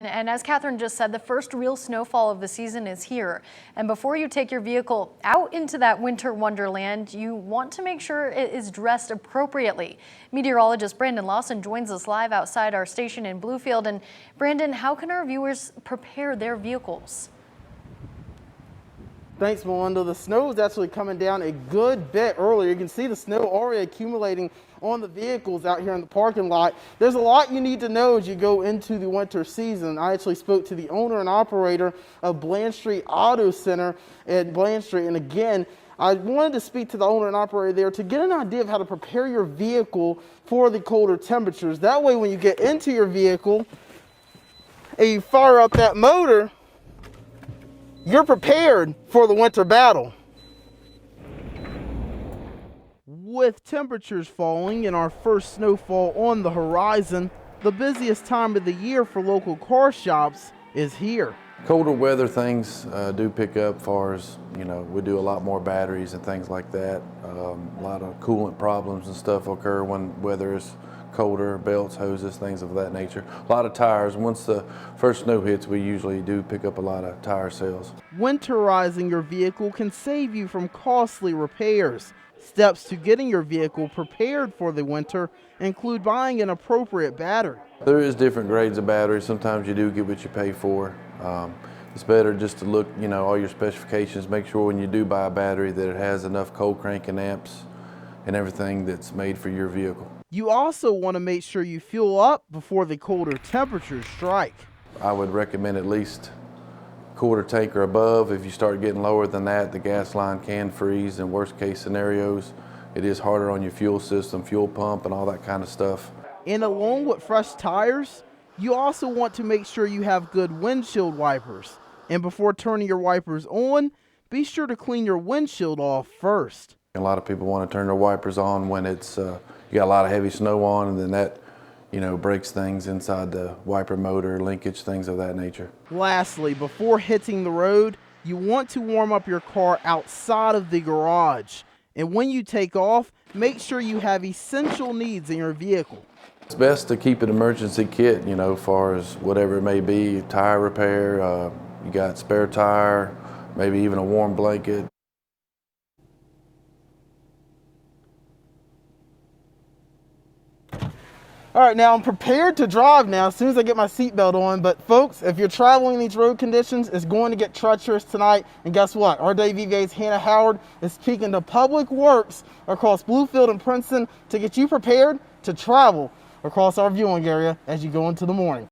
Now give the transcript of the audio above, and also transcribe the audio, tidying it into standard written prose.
And as Catherine just said, the first real snowfall of the season is here. And before you take your vehicle out into that winter wonderland, you want to make sure it is dressed appropriately. Meteorologist Brandon Lawson joins us live outside our station in Bluefield. And Brandon, how can our viewers prepare their vehicles? Thanks, Melinda. The snow is actually coming down a good bit earlier. You can see the snow already accumulating on the vehicles out here in the parking lot. There's a lot you need to know as you go into the winter season. I actually spoke to the owner and operator of Bland Street Auto Center at Bland Street. And again, I wanted to speak to the owner and operator there to get an idea of how to prepare your vehicle for the colder temperatures. That way, when you get into your vehicle and you fire up that motor, you're prepared for the winter battle. With temperatures falling and our first snowfall on the horizon, the busiest time of the year for local car shops is here. Colder weather things do pick up, far as, we do a lot more batteries and things like that. A lot of coolant problems and stuff occur when weather is colder, belts, hoses, things of that nature. A lot of tires. Once the first snow hits, we usually do pick up a lot of tire sales. Winterizing your vehicle can save you from costly repairs. Steps to getting your vehicle prepared for the winter include buying an appropriate battery. There is different grades of batteries. Sometimes you do get what you pay for. It's better just to look, all your specifications. Make sure when you do buy a battery that it has enough cold cranking amps and everything that's made for your vehicle. You also want to make sure you fuel up before the colder temperatures strike. I would recommend at least quarter tank or above. If you start getting lower than that, the gas line can freeze. In worst case scenarios, it is harder on your fuel system, fuel pump, and all that kind of stuff. And along with fresh tires, you also want to make sure you have good windshield wipers. And before turning your wipers on, be sure to clean your windshield off first. A lot of people want to turn their wipers on when it's you got a lot of heavy snow on, and then that breaks things inside the wiper motor, linkage, things of that nature. Lastly, before hitting the road, you want to warm up your car outside of the garage. And when you take off, make sure you have essential needs in your vehicle. It's best to keep an emergency kit, as far as whatever it may be, tire repair, you got spare tire, maybe even a warm blanket. All right, now I'm prepared to drive now as soon as I get my seatbelt on. But folks, if you're traveling in these road conditions, it's going to get treacherous tonight. And guess what? Our WVA's Hannah Howard is speaking to Public Works across Bluefield and Princeton to get you prepared to travel across our viewing area as you go into the morning.